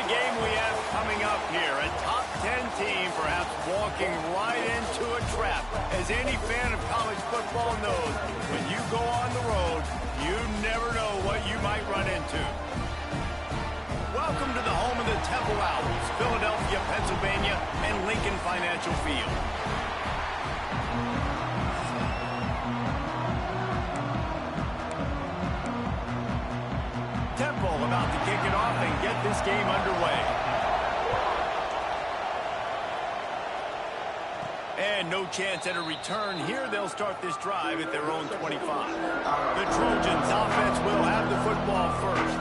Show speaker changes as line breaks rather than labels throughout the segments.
game we have coming up here. A top 10 team perhaps walking right into a trap. As any fan of college football knows, when you go on the road, you never know what you might run into. Welcome to the home of the Temple Owls, Philadelphia, Pennsylvania, and Lincoln Financial Field. Temple about to kick it off and get this game underway. And no chance at a return here. They'll start this drive at their own 25. The Trojans offense will have the football first.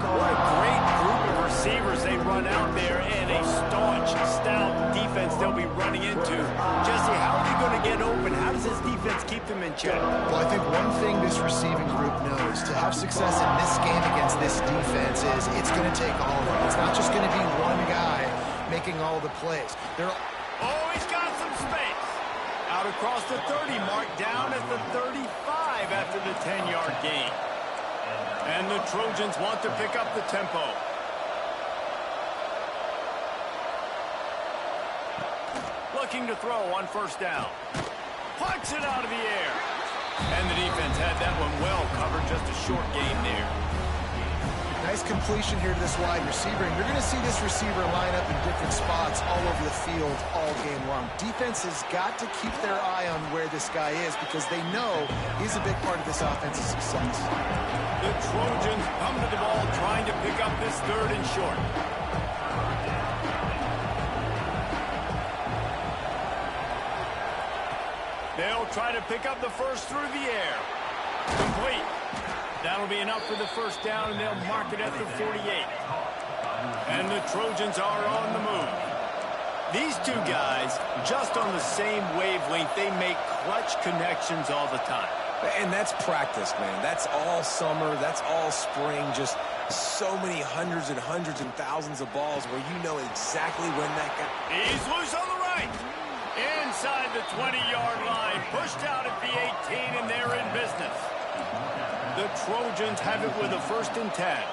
What a great group of receivers they run out there, and a staunch, stout defense they'll be running into. Jesse, how are they going to get open? How does this defense keep them in check?
Well, I think one thing this receiving group knows, to have success in this game against this defense, is it's going to take all of them. It's not just going to be one guy making all the plays.
Oh, he's got some space. Out across the 30 mark, down at the 35 after the 10-yard gain. And the Trojans want to pick up the tempo. Looking to throw on first down. Plucks it out of the air. And the defense had that one well covered, just a short gain there.
Nice completion here to this wide receiver. And you're going to see this receiver line up in different spots all over the field all game long. Defense has got to keep their eye on where this guy is because they know he's a big part of this offense's success.
The Trojans come to the ball trying to pick up this third and short. They'll try to pick up the first through the air. Complete. That'll be enough for the first down, and they'll mark it at the 48. And the Trojans are on the move. These two guys, just on the same wavelength, they make clutch connections all the time.
And that's practice, man. That's all summer. That's all spring. Just so many hundreds and thousands of balls where you know exactly when that guy...
He's loose on the right. Inside the 20-yard line. Pushed out at the 18, and they're in business. The Trojans have it with a 1st and 10.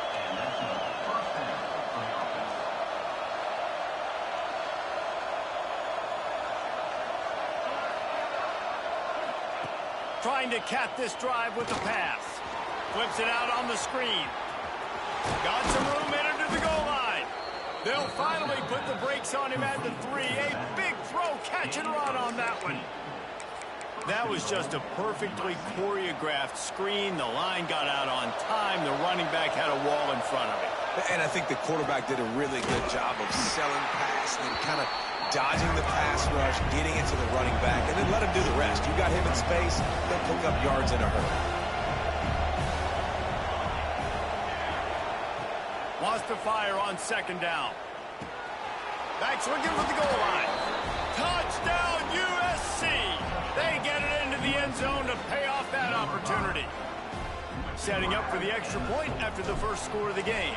Trying to cap this drive with the pass. Flips it out on the screen. Got some room in under the goal line. They'll finally put the brakes on him at the 3. A big throw, catch and run on that one. That was just a perfectly choreographed screen. The line got out on time. The running back had a wall in front of him.
And I think the quarterback did a really good job of selling pass and kind of dodging the pass rush, getting it to the running back, and then let him do the rest. You got him in space, he'll pick up yards in a hurry.
Wants to fire on 2nd down. Back swinging with the goal line. Touchdown, USC! They get it into the end zone to pay off that opportunity. Setting up for the extra point after the first score of the game.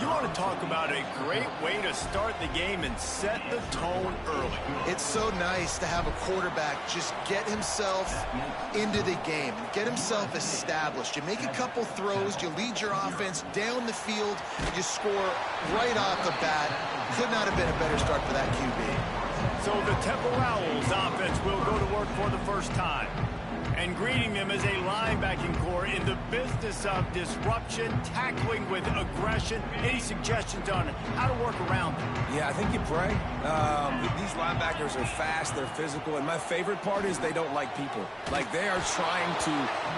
You want to talk about a great way to start the game and set the tone early.
It's so nice to have a quarterback just get himself into the game, get himself established. You make a couple throws, you lead your offense down the field, you score right off the bat. Could not have been a better start for that QB.
So the Temple Owls offense will go to work for the first time. And greeting them as a linebacking core in the business of disruption, tackling with aggression. Any suggestions on how to work around them?
Yeah, I think you pray. These linebackers are fast, they're physical, and my favorite part is they don't like people. Like, they are trying to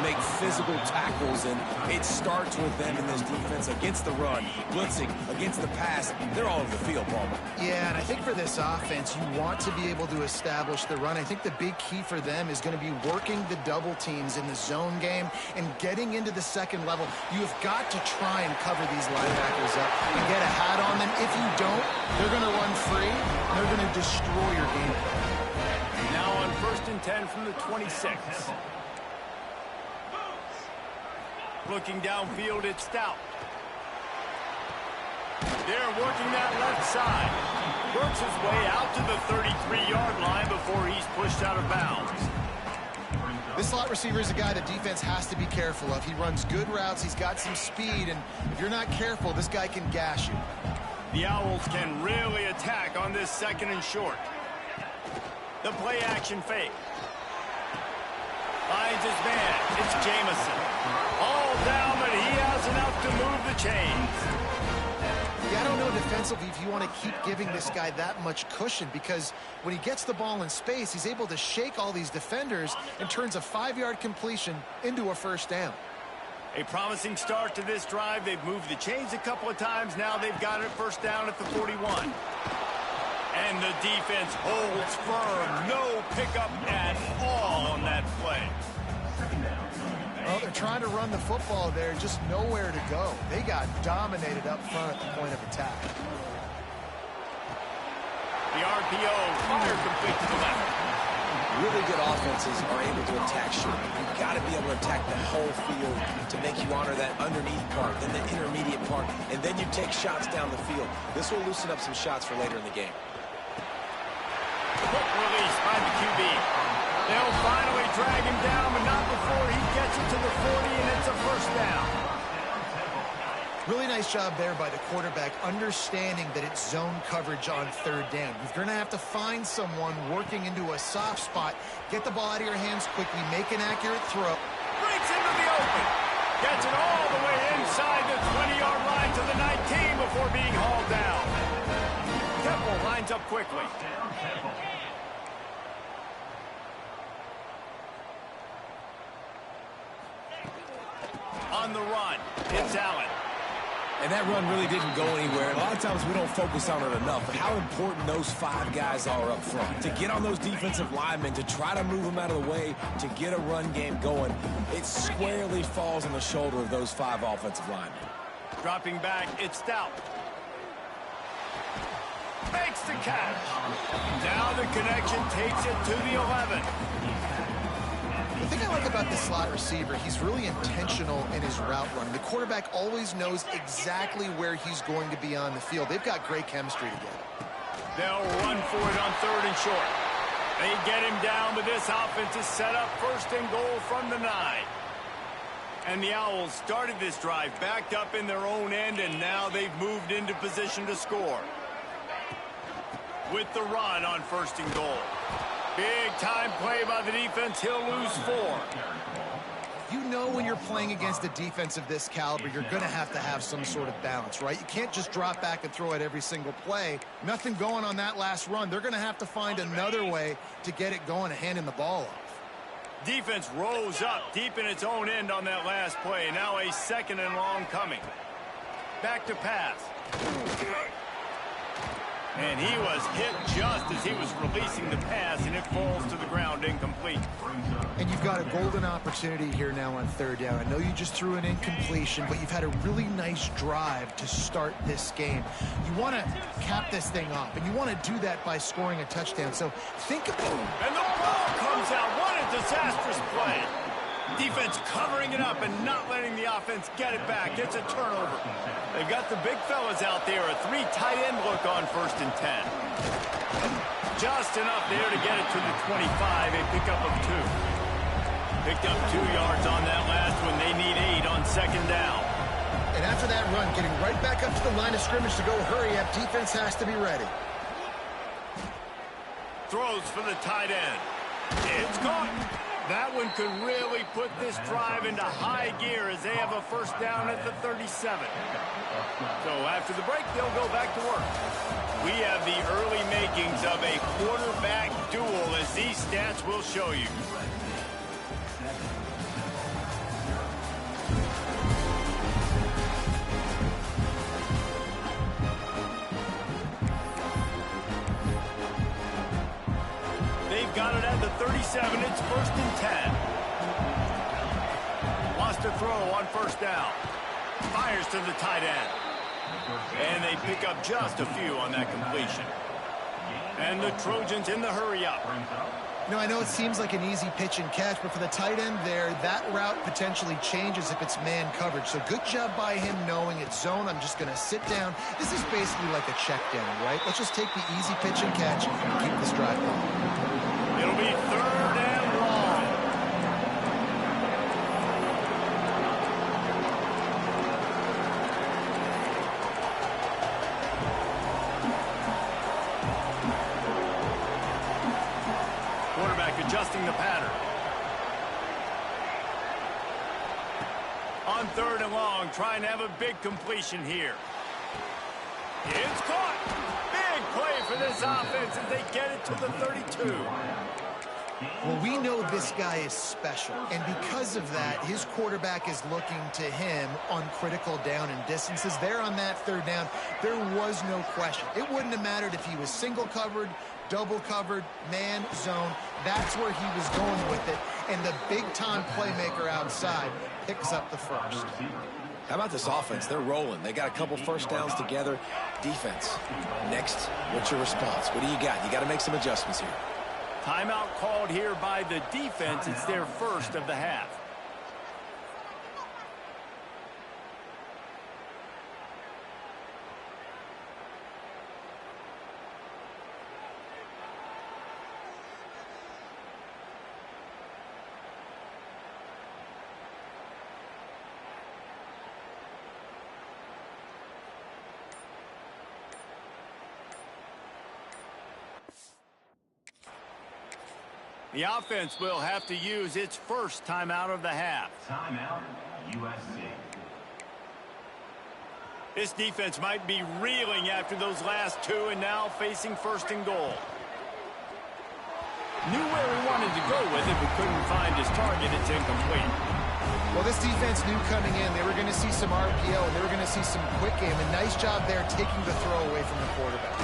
make physical tackles, and it starts with them in this defense against the run, blitzing, against the pass. They're all over the field, Palmer.
Yeah, and I think for this offense, you want to be able to establish the run. I think the big key for them is going to be working the double teams in the zone game and getting into the second level. You have got to try and cover these linebackers up and get a hat on them. If you don't, they're going to run free. They're going to destroy your game plan.
Now on 1st and 10 from the 26. Looking downfield, it's Stout. They're working that left side. Works his way out to the 33-yard line before he's pushed out of bounds.
This slot receiver is a guy the defense has to be careful of. He runs good routes. He's got some speed, and if you're not careful, this guy can gash you.
The Owls can really attack on this second and short. The play action fake. Finds his man. It's Jamison. All down, but he has enough to move the chains.
Yeah, I don't know defensively if you want to keep giving this guy that much cushion, because when he gets the ball in space, he's able to shake all these defenders and turns a 5-yard completion into a first down.
A promising start to this drive. They've moved the chains a couple of times. Now they've got it first down at the 41. And the defense holds firm. No pickup at all on that play.
Well, they're trying to run the football there, just nowhere to go. They got dominated up front at the point of attack.
The RPO, fire complete to the left.
Really good offenses are able to attack short. You've got to be able to attack the whole field to make you honor that underneath part, then the intermediate part, and then you take shots down the field. This will loosen up some shots for later in the game.
Quick release by the QB. They'll finally drag him down, but not before he gets it to the 40, and it's a first down.
Really nice job there by the quarterback, understanding that it's zone coverage on third down. You're going to have to find someone working into a soft spot, get the ball out of your hands quickly, make an accurate throw.
Breaks into the open. Gets it all the way inside the 20-yard line to the 19 before being hauled down. Keppel lines up quickly. On the run, it's Allen.
And that run really didn't go anywhere. A lot of times we don't focus on it enough, but how important those 5 guys are up front. To get on those defensive linemen, to try to move them out of the way, to get a run game going, it squarely falls on the shoulder of those 5 offensive linemen.
Dropping back, it's Stout. Makes the catch. Now the connection takes it to the 11.
The thing I like about this slot receiver, he's really intentional in his route running. The quarterback always knows exactly where he's going to be on the field. They've got great chemistry together.
They'll run for it on third and short. They get him down, but this offense is set up first and goal from the 9. And the Owls started this drive backed up in their own end, and now they've moved into position to score. With the run on first and goal. Big time play by the defense. He'll lose 4.
You know when you're playing against a defense of this caliber, you're going to have some sort of balance, right? You can't just drop back and throw it every single play. Nothing going on that last run. They're going to have to find another way to get it going and handing the ball off.
Defense rose up deep in its own end on that last play. Now a second and long coming. Back to pass. And he was hit just as he was releasing the pass, and it falls to the ground incomplete.
And you've got a golden opportunity here now on third down. I know you just threw an incompletion, but you've had a really nice drive to start this game. You want to cap this thing off, and you want to do that by scoring a touchdown. So think about it.
And the ball comes out. What a disastrous play. Defense covering it up and not letting the offense get it back. It's a turnover. They've got the big fellas out there. A 3 tight end look on first and 10. Just enough there to get it to the 25. A pickup of 2. Picked up 2 yards on that last one. They need 8 on second down.
And after that run, getting right back up to the line of scrimmage to go hurry up, defense has to be ready.
Throws for the tight end. It's caught. That one could really put this drive into high gear as they have a first down at the 37. So after the break, they'll go back to work. We have the early makings of a quarterback duel, as these stats will show you. They've got it at the 37. It's first and 10. Wants to throw on first down. Fires to the tight end. And they pick up just a few on that completion. And the Trojans in the hurry up.
You know, I know it seems like an easy pitch and catch, but for the tight end there, that route potentially changes if it's man coverage. So good job by him knowing it's zone. I'm just going to sit down. This is basically like a check down, right? Let's just take the easy pitch and catch and keep this drive going.
It'll be third and long. adjusting the pattern. On 3rd and long, trying to have a big completion here. It's caught. Big play for this offense as they get it to the 32.
Well, we know this guy is special, and because of that, his quarterback is looking to him on critical down and distances. There on that 3rd down, there was no question. It wouldn't have mattered if he was single covered, double covered, man, zone. That's where he was going with it, and the big-time playmaker outside picks up the first.
How about this offense? They're rolling. They got a couple first downs together. Defense. Next, what's your response? What do you got? You got to make some adjustments here.
Timeout called here by the defense. It's their first of the half. The offense will have to use its first timeout of the half.
Timeout, USC.
This defense might be reeling after those last 2 and now facing 1st and goal. Knew where he wanted to go with it, but couldn't find his target. It's incomplete.
Well, this defense knew coming in they were going to see some RPO, and they were going to see some quick game. A nice job there taking the throw away from the quarterback.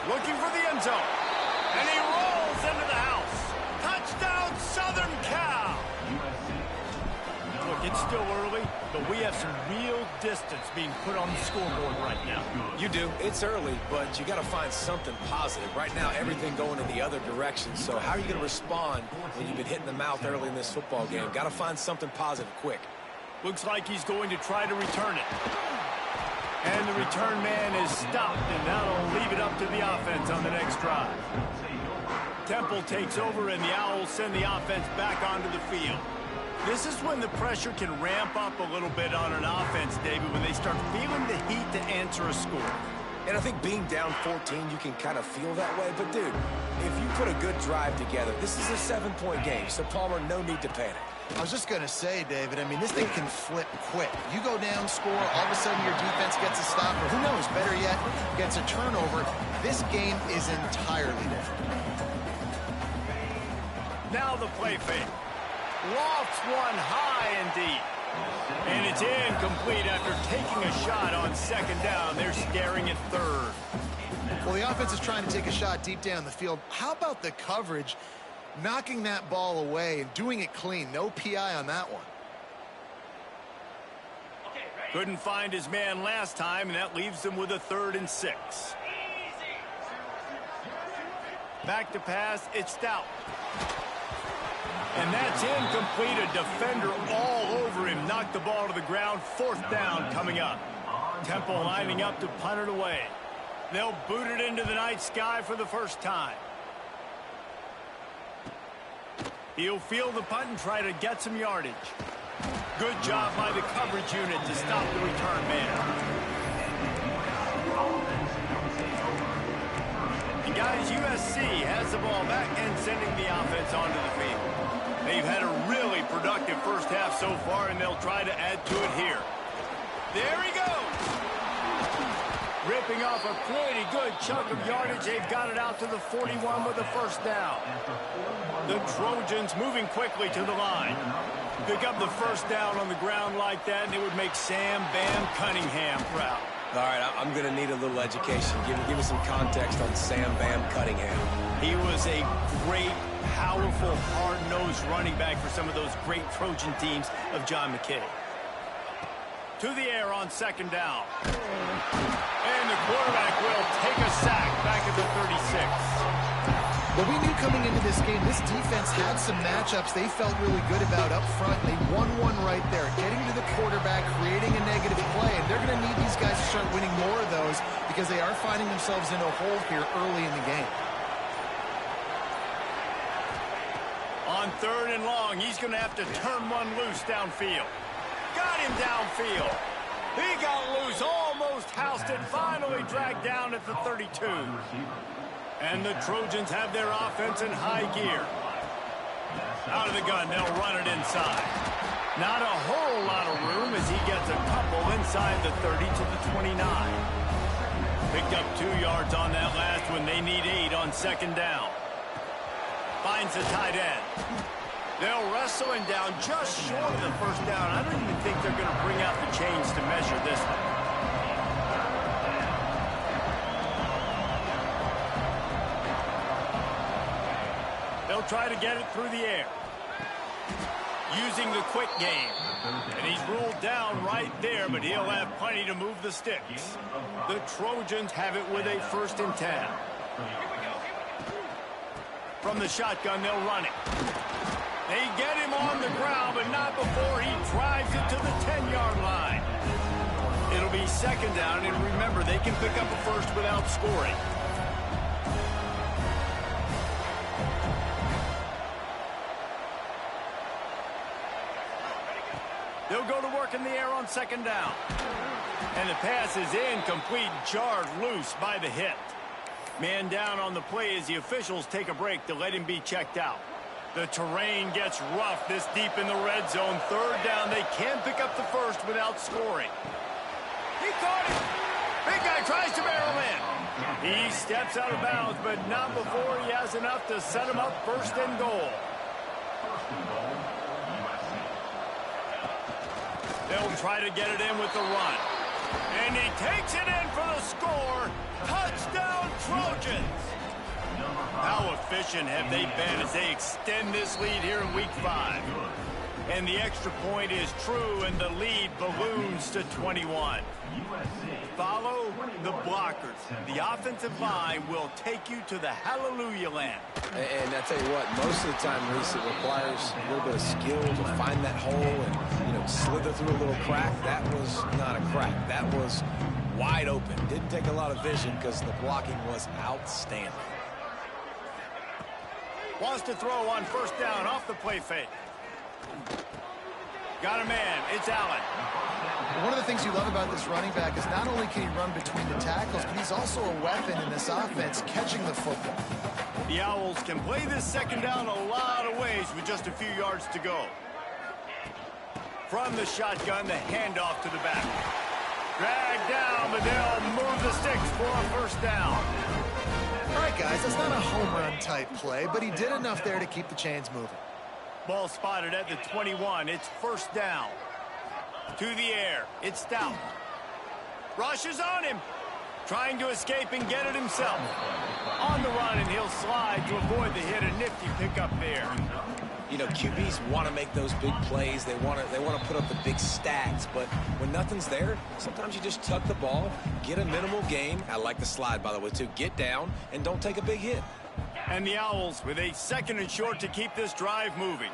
Looking for the end zone. And he rolls into the house. Touchdown, Southern Cal! Look, it's still early, but we have some real distance being put on the scoreboard right now.
You do. It's early, but you got to find something positive. Right now, everything going in the other direction. So how are you going to respond when you've been hit in the mouth early in this football game? Got to find something positive quick.
Looks like he's going to try to return it. And the return man is stopped, and that'll leave it up to the offense on the next drive. Temple takes over, and the Owls send the offense back onto the field. This is when the pressure can ramp up a little bit on an offense, David, when they start feeling the heat to answer a score.
And I think being down 14, you can kind of feel that way. But, dude, if you put a good drive together, this is a 7-point game. So, Palmer, no need to panic.
I was just going to say, David, I mean, this thing can flip quick. You go down, score, all of a sudden your defense gets a stop, or who knows, better yet, gets a turnover. This game is entirely different.
Now the play fake. Lofts one high and deep. And it's incomplete after taking a shot on 2nd down. They're staring at 3rd.
Well, the offense is trying to take a shot deep down the field. How about the coverage, knocking that ball away and doing it clean? No PI on that one.
Couldn't find his man last time, and that leaves them with a 3rd and 6. Back to pass, it's Stout. And that's incomplete. A defender all over him. Knocked the ball to the ground. 4th down coming up. Temple lining up to punt it away. They'll boot it into the night sky for the first time. He'll field the punt and try to get some yardage. Good job by the coverage unit to stop the return man. And guys, USC has the ball back and sending the offense onto the field. They've had a really productive first half so far, and they'll try to add to it here. There he goes. Ripping off a pretty good chunk of yardage. They've got it out to the 41 with a 1st down. The Trojans moving quickly to the line. Pick up the 1st down on the ground like that, and it would make Sam Bam Cunningham proud.
All right, I'm going to need a little education. Give me some context on Sam Bam Cunningham.
He was a great, powerful, hard-nosed running back for some of those great Trojan teams of John McKay. To the air on 2nd down. And the quarterback will take a sack back at the 36.
Well, we knew coming into this game, this defense had some matchups they felt really good about up front. They won one right there, getting to the quarterback, creating a negative play, and they're going to need these guys to start winning more of those because they are finding themselves in a hole here early in the game.
On 3rd and long, he's going to have to turn one loose downfield. Got him downfield. He got loose, almost housed it, finally dragged down at the 32. And the Trojans have their offense in high gear. Out of the gun, they'll run it inside. Not a whole lot of room as he gets a couple inside the 30 to the 29. Picked up 2 yards on that last one. They need 8 on second down. Finds the tight end. They'll wrestle him down just short of the first down. I don't even think they're going to bring out the chains to measure this one. They'll try to get it through the air. Using the quick game. And he's ruled down right there, but he'll have plenty to move the sticks. The Trojans have it with a 1st and 10. From the shotgun, they'll run it. They get him on the ground, but not before he drives it to the 10-yard line. It'll be second down, and remember, they can pick up a first without scoring. They'll go to work in the air on second down. And the pass is incomplete, jarred loose by the hit. Man down on the play as the officials take a break to let him be checked out. The terrain gets rough this deep in the red zone. 3rd down, they can pick up the first without scoring. He caught it. Big guy tries to barrel in. He steps out of bounds, but not before he has enough to set him up 1st and goal. They'll try to get it in with the run. And he takes it in for the score. Touchdown, Trojans. How efficient have they been as they extend this lead here in Week 5? And the extra point is true, and the lead balloons to 21. Follow the blockers. The offensive line will take you to the hallelujah land.
And I tell you what, most of the time, Reese, it requires a little bit of skill to find that hole and, slither through a little crack. That was not a crack. That was wide open. Didn't take a lot of vision because the blocking was outstanding.
Wants to throw on 1st down off the play fake. Got a man. It's Allen.
One of the things you love about this running back is not only can he run between the tackles, but he's also a weapon in this offense, catching the football.
The Owls can play this second down a lot of ways with just a few yards to go. From the shotgun, the handoff to the back. Dragged down, but they'll move the sticks for a 1st down.
All right, guys, that's not a home run type play, but he did enough there to keep the chains moving.
Ball spotted at the 21. It's 1st down. To the air. It's Stout. Rushes on him. Trying to escape and get it himself. On the run, and he'll slide to avoid the hit. A nifty pickup there.
QBs want to make those big plays. They want to put up the big stats. But when nothing's there, sometimes you just tuck the ball, get a minimal gain. I like the slide, by the way, too. Get down and don't take a big hit.
And the Owls with a 2nd and short to keep this drive moving.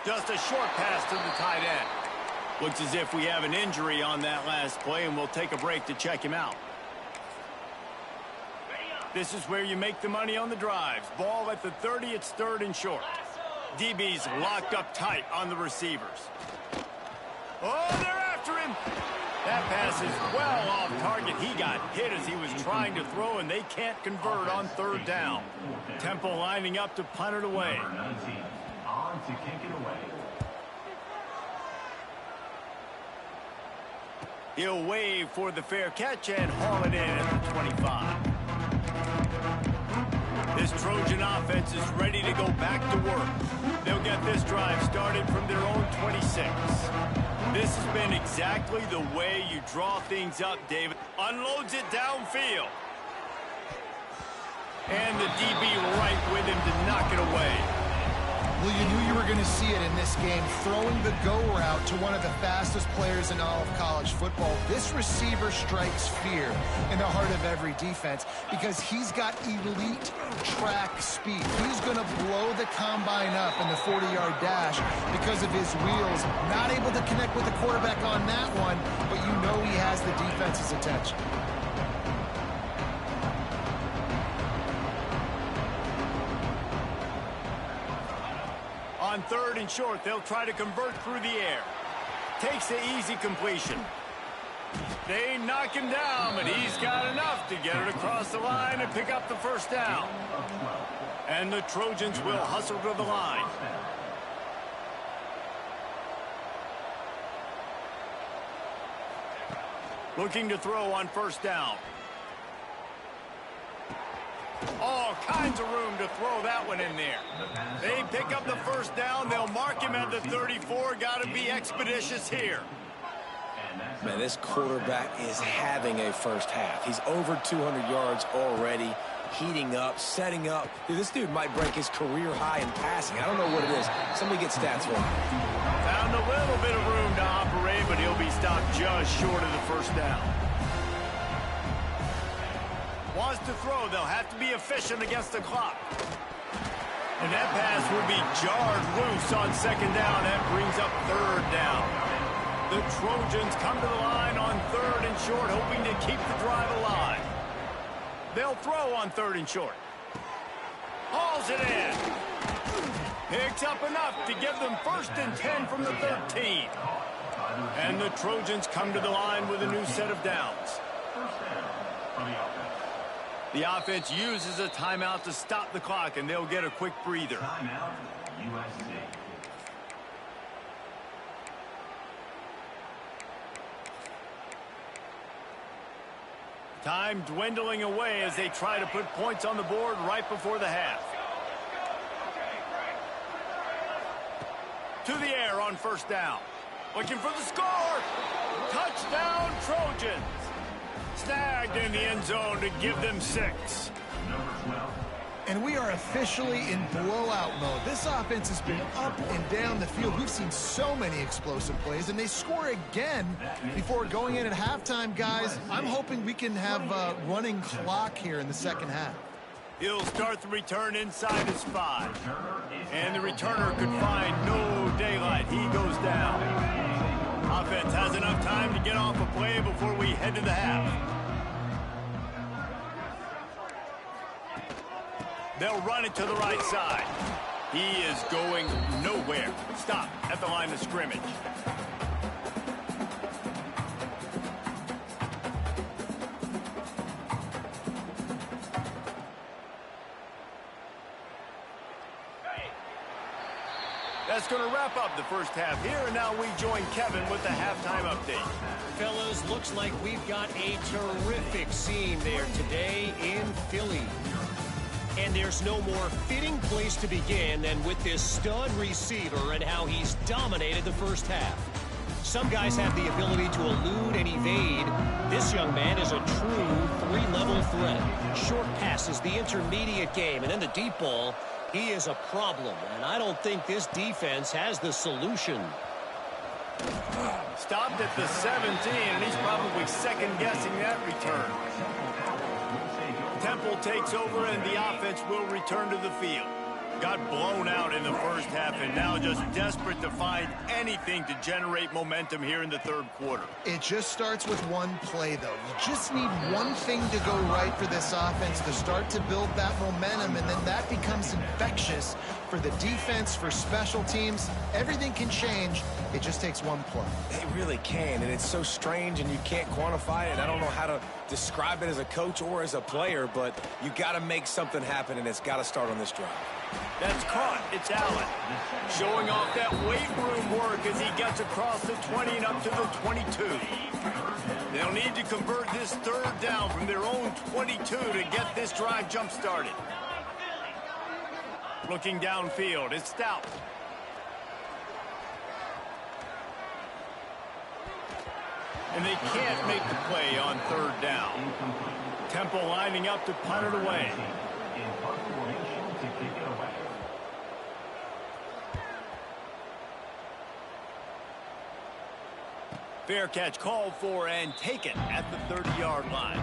Just a short pass to the tight end. Looks as if we have an injury on that last play, and we'll take a break to check him out. This is where you make the money on the drives. Ball at the 30, it's 3rd and short. DB's locked up tight on the receivers. Oh, they're after him. That pass is well off target. He got hit as he was trying to throw, and they can't convert on 3rd down. Temple lining up to punt it away.
On to kick it away.
He'll wave for the fair catch and haul it in at the 25. This Trojan offense is ready to go back to work. They'll get this drive started from their own 26. This has been exactly the way you draw things up, David. Unloads it downfield. And the DB right with him to knock it away.
Well, you knew you were going to see it in this game, throwing the go route to one of the fastest players in all of college football. This receiver strikes fear in the heart of every defense because he's got elite track speed. He's going to blow the combine up in the 40-yard dash because of his wheels. Not able to connect with the quarterback on that one, but you know he has the defense's attention.
On 3rd and short, they'll try to convert through the air. Takes the easy completion. They knock him down, but he's got enough to get it across the line and pick up the first down. And the Trojans will hustle to the line. Looking to throw on first down. All kinds of room to throw that one in there. They pick up the first down. They'll mark him at the 34. Got to be expeditious here.
Man, this quarterback is having a first half. He's over 200 yards already, heating up, setting up. Dude, this dude might break his career high in passing. I don't know what it is. Somebody get stats for him.
Found a little bit of room to operate, but he'll be stopped just short of the first down. Wants to throw. They'll have to be efficient against the clock. And that pass will be jarred loose on second down. That brings up third down. The Trojans come to the line on third and short, hoping to keep the drive alive. They'll throw on third and short. Hauls it in. Picks up enough to give them 1st and 10 from the 13. And the Trojans come to the line with a new set of downs. The offense uses a timeout to stop the clock, and they'll get a quick breather.
Timeout, USC.
Time dwindling away as they try to put points on the board right before the half. To the air on first down. Looking for the score. Touchdown, Trojans. Snagged in the end zone to give them 6.
Number 12.
And we are officially in blowout mode. This offense has been up and down the field. We've seen so many explosive plays, and they score again before going in at halftime, guys. I'm hoping we can have a running clock here in the second half.
He'll start the return inside his 5. And the returner could find no daylight. He goes down. Offense has enough time to get off a play before we head to the half. They'll run it to the right side. He is going nowhere. Stop at the line of scrimmage. That's going to wrap up the first half here, and now we join Kevin with the halftime update.
Fellas, looks like we've got a terrific scene there today in Philly. And there's no more fitting place to begin than with this stud receiver and how he's dominated the first half. Some guys have the ability to elude and evade. This young man is a true 3-level threat. Short passes, the intermediate game, and then the deep ball. He is a problem, and I don't think this defense has the solution.
Stopped at the 17, and he's probably second-guessing that return. Temple takes over, and the offense will return to the field. Got blown out in the first half, and now just desperate to find anything to generate momentum here in the third quarter.
It just starts with one play, though. You just need one thing to go right for this offense to start to build that momentum, and then that becomes infectious for the defense, for special teams. Everything can change. It just takes one play.
It really can, and it's so strange, and you can't quantify it. I don't know how to describe it as a coach or as a player, but you got to make something happen, and it's got to start on this drive.
That's caught. It's Allen. Showing off that weight room work as he gets across the 20 and up to the 22. They'll need to convert this third down from their own 22 to get this drive jump-started. Looking downfield, it's Stout. And they can't make the play on third down. Temple lining up to punt it away.
In punt formation to kick it away.
Fair catch called for and taken at the 30-yard line.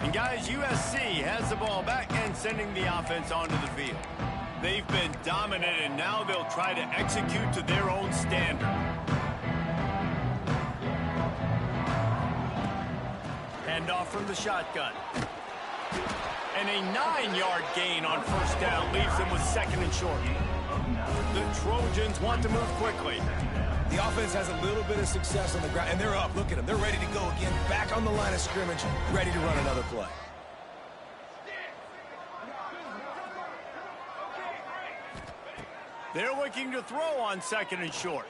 And guys, USC has the ball back and sending the offense onto the field. They've been dominant, and now they'll try to execute to their own standard. Handoff from the shotgun. And a 9-yard gain on first down leaves them with second and short. The Trojans want to move quickly.
The offense has a little bit of success on the ground, and they're up. Look at them. They're ready to go again. Back on the line of scrimmage, ready to run another play.
They're looking to throw on 2nd and short.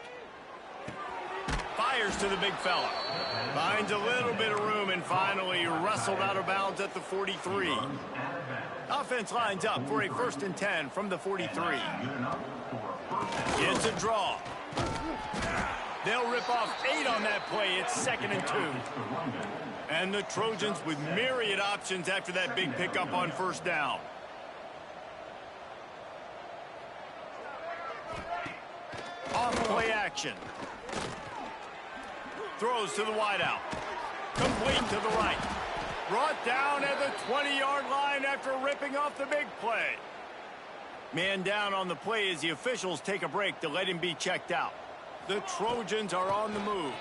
Fires to the big fella. Finds a little bit of room and finally wrestled out of bounds at the 43. Offense lines up for a 1st and 10 from the 43. It's a draw. They'll rip off 8 on that play. It's 2nd and 2. And the Trojans with myriad options after that big pickup on 1st down. Off play action. Throws to the wideout. Complete to the right. Brought down at the 20-yard line after ripping off the big play. Man down on the play as the officials take a break to let him be checked out. The Trojans are on the move.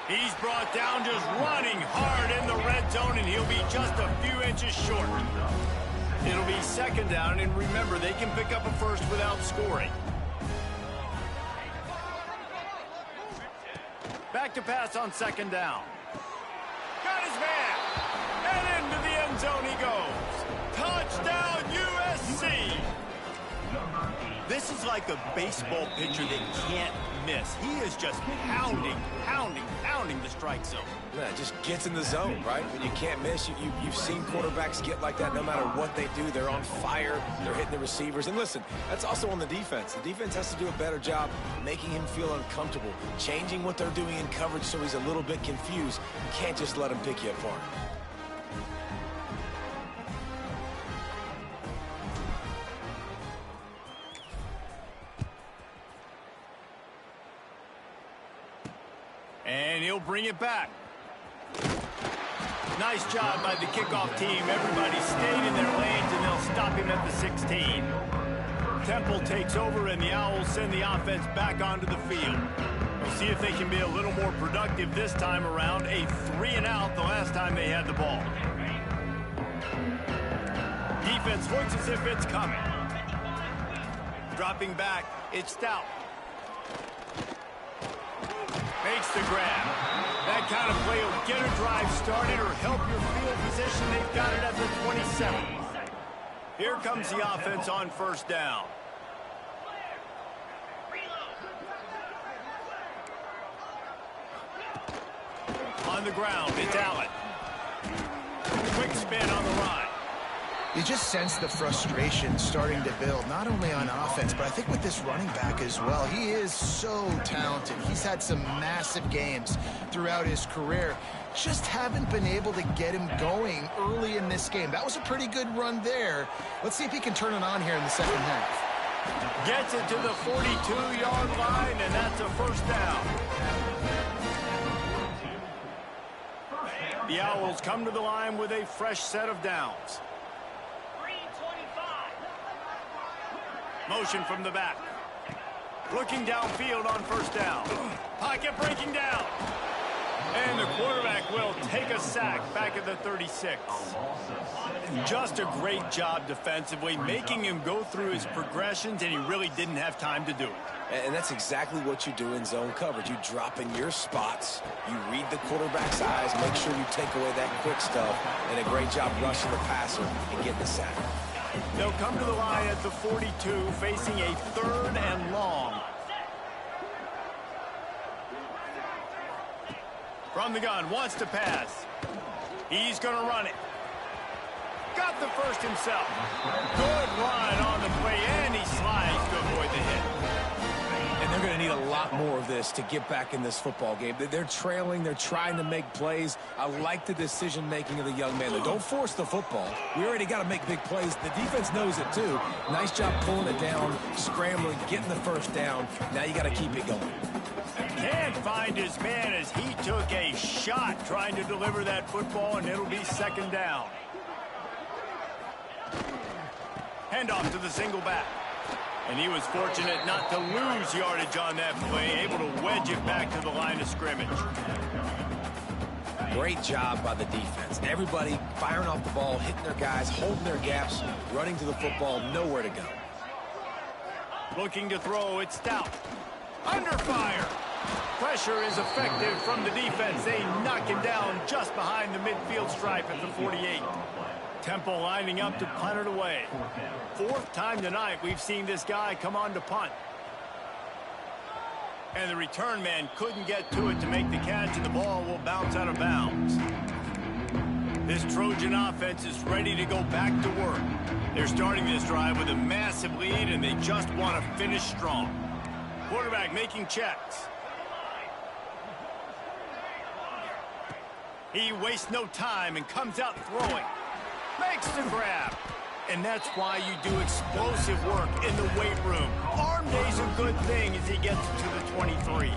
He's brought down just running hard in the red zone, and he'll be just a few inches short. It'll be 2nd down, and remember, they can pick up a first without scoring. Back to pass on 2nd down. Got his man. And into the end zone he goes. Touchdown, USC. This is like a baseball pitcher that can't miss. He is just pounding the strike zone.
Yeah, it just gets in the zone, right? When you can't miss, you've seen quarterbacks get like that no matter what they do. They're on fire. They're hitting the receivers. And listen, that's also on the defense. The defense has to do a better job making him feel uncomfortable, changing what they're doing in coverage so he's a little bit confused. You can't just let him pick you apart.
And he'll bring it back. Nice job by the kickoff team. Everybody stayed in their lanes, and they'll stop him at the 16. Temple takes over, and the Owls send the offense back onto the field. We'll see if they can be a little more productive this time around. A 3-and-out the last time they had the ball. Defense looks as if it's coming. Dropping back, it's Stout. Makes the grab. That kind of play will get a drive started or help your field position. They've got it at the 27. Here comes the offense on 1st down. On the ground, it's Allen. Quick spin on the run.
You just sense the frustration starting to build, not only on offense, but I think with this running back as well. He is so talented. He's had some massive games throughout his career. Just haven't been able to get him going early in this game. That was a pretty good run there. Let's see if he can turn it on here in the 2nd half.
Gets it to the 42-yard line, and that's a 1st down. The Owls come to the line with a fresh set of downs. Motion from the back. Looking downfield on 1st down. Pocket breaking down. And the quarterback will take a sack back at the 36. Just a great job defensively, making him go through his progressions, and he really didn't have time to do it.
And that's exactly what you do in zone coverage. You drop in your spots, you read the quarterback's eyes, make sure you take away that quick stuff, and a great job rushing the passer and getting the sack.
They'll come to the line at the 42, facing a 3rd and long. From the gun, wants to pass. He's going to run it. Got the first himself. Good run on the play, and he slides to avoid the hit.
And they're going to need a lot more of this to get back in this football game. They're trailing. They're trying to make plays. I like the decision-making of the young man. Don't force the football. We already got to make big plays. The defense knows it, too. Nice job pulling it down, scrambling, getting the 1st down. Now you got to keep it going.
Can't find his man as he took a shot trying to deliver that football, and it'll be 2nd down. Handoff to the single back. And he was fortunate not to lose yardage on that play, able to wedge it back to the line of scrimmage.
Great job by the defense. Everybody firing off the ball, hitting their guys, holding their gaps, running to the football, nowhere to go.
Looking to throw, it's Stout. Under fire. Pressure is effective from the defense. They knock him down just behind the midfield stripe at the 48. Temple lining up to punt it away. Fourth time tonight we've seen this guy come on to punt. And the return man couldn't get to it to make the catch, and the ball will bounce out of bounds. This Trojan offense is ready to go back to work. They're starting this drive with a massive lead, and they just want to finish strong. Quarterback making checks. He wastes no time and comes out throwing. Makes the grab. And that's why you do explosive work in the weight room. Arm day's a good thing as he gets to the 23.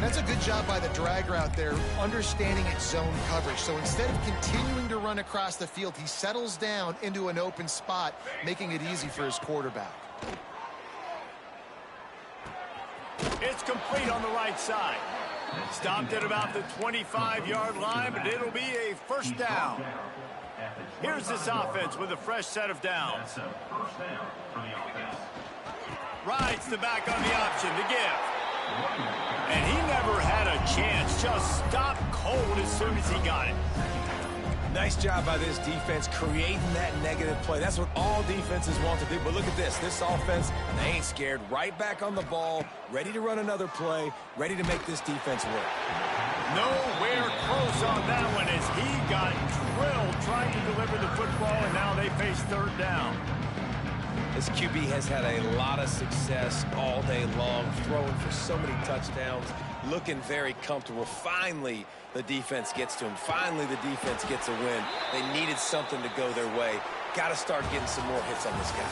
That's a good job by the drag route there, understanding its zone coverage. So instead of continuing to run across the field, he settles down into an open spot, making it easy for his quarterback.
It's complete on the right side. Stopped at about the 25-yard line, but it'll be a first down. Here's this offense with a fresh set of downs. Rides the back on the option, the give. And he never had a chance, just stopped cold as soon as he got it.
Nice job by this defense creating that negative play. That's what all defenses want to do. But look at this. This offense, they ain't scared. Right back on the ball, ready to run another play, ready to make this defense work.
Nowhere close on that one as he got drilled trying to deliver the football, and now they face third down.
This QB has had a lot of success all day long, throwing for so many touchdowns, looking very comfortable. Finally, the defense gets to him. Finally, the defense gets a win. They needed something to go their way. Got to start getting some more hits on this guy.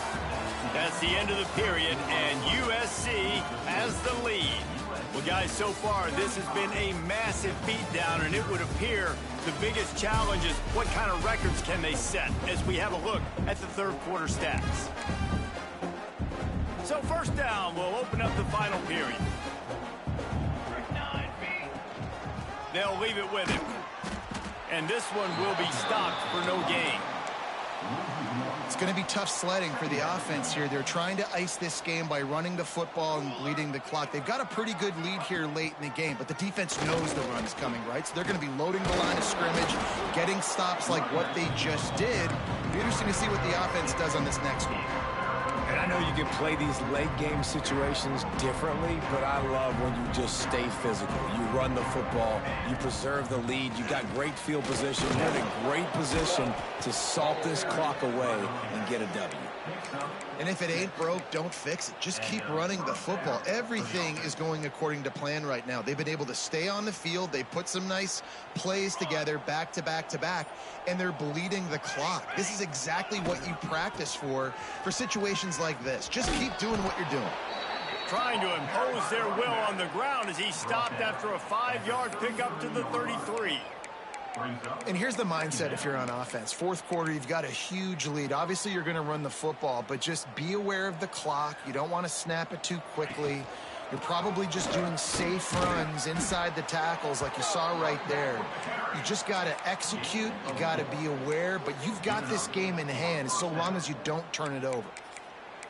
That's the end of the period, and USC has the lead. Well, guys, so far, this has been a massive beatdown, and it would appear the biggest challenge is what kind of records can they set as we have a look at the third quarter stats. So first down, we'll open up the final period. They'll leave it with him. And this one will be stopped for no gain.
It's going to be tough sledding for the offense here. They're trying to ice this game by running the football and bleeding the clock. They've got a pretty good lead here late in the game, but the defense knows the run is coming, right? So they're going to be loading the line of scrimmage, getting stops like what they just did. It'll be interesting to see what the offense does on this next one.
And I know you can play these late game situations differently, but I love when you just stay physical. You run the football, you preserve the lead, you got great field position, you're in a great position to salt this clock away and get a W.
And if it ain't broke, don't fix it. Just keep running the football. Everything is going according to plan right now. They've been able to stay on the field. They put some nice plays together back to back to back, and they're bleeding the clock. This is exactly what you practice for situations like this. Just keep doing what you're doing.
Trying to impose their will on the ground as he stopped after a 5-yard pickup to the 33.
And here's the mindset if you're on offense. Fourth quarter, you've got a huge lead. Obviously, you're going to run the football, but just be aware of the clock. You don't want to snap it too quickly. You're probably just doing safe runs inside the tackles like you saw right there. You just got to execute. You got to be aware, but you've got this game in hand so long as you don't turn it over.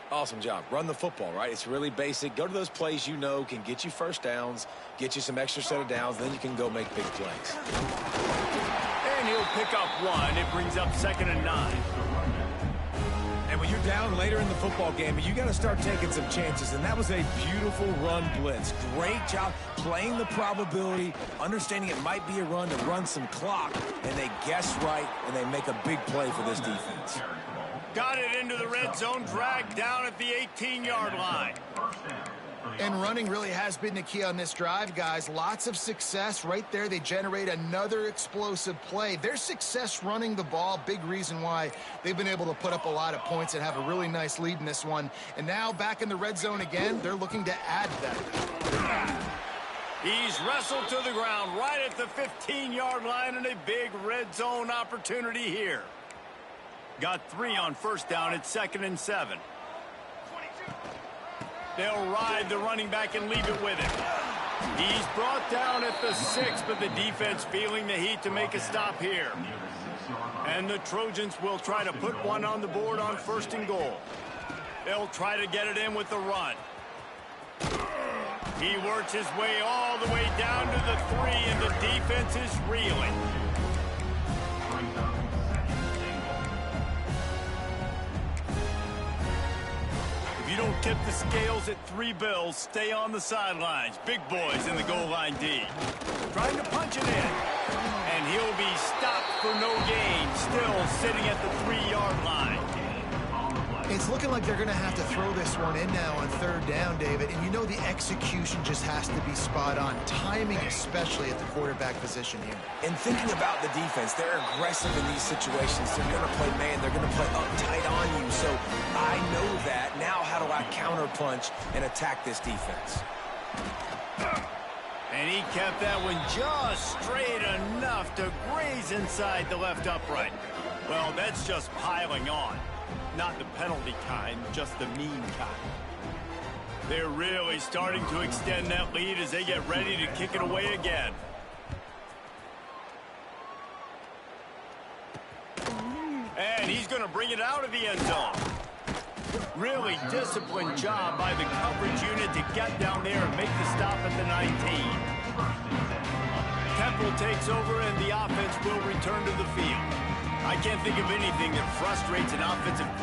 Awesome job. Run the football, right? It's really basic. Go to those plays you know can get you first downs, get you some extra set of downs, then you can go make big plays.
And he'll pick up one. It brings up 2nd and 9.
And when you're down later in the football game, you got to start taking some chances. And that was a beautiful run blitz. Great job playing the probability, understanding it might be a run to run some clock. And they guess right, and they make a big play for this defense.
Got it into the red zone, dragged down at the 18-yard line.
And running really has been the key on this drive, guys. Lots of success right there. They generate another explosive play. Their success running the ball, big reason why they've been able to put up a lot of points and have a really nice lead in this one. And now back in the red zone again, they're looking to add that.
He's wrestled to the ground right at the 15-yard line, and a big red zone opportunity here. Got 3 on first down at 2nd and 7. They'll ride the running back and leave it with him. He's brought down at the 6, but the defense feeling the heat to make a stop here. And the Trojans will try to put one on the board on 1st and goal. They'll try to get it in with the run. He works his way all the way down to the 3, and the defense is reeling. If you don't tip the scales at 3 bills, stay on the sidelines. Big boys in the goal line D. Trying to punch it in. And he'll be stopped for no gain, still sitting at the 3-yard line.
It's looking like they're going to have to throw this one in now on 3rd down, David. And you know the execution just has to be spot on. Timing, especially at the quarterback position here.
And thinking about the defense, they're aggressive in these situations. They're going to play man. They're going to play uptight on you. So I know that. Now how do I counterpunch and attack this defense?
And he kept that one just straight enough to graze inside the left upright. Well, that's just piling on. Not the penalty kind, just the mean kind. They're really starting to extend that lead as they get ready to kick it away again. And he's going to bring it out of the end zone. Really disciplined job by the coverage unit to get down there and make the stop at the 19. Temple takes over and the offense will return to the field. I can't think of anything that frustrates an offensive coordinator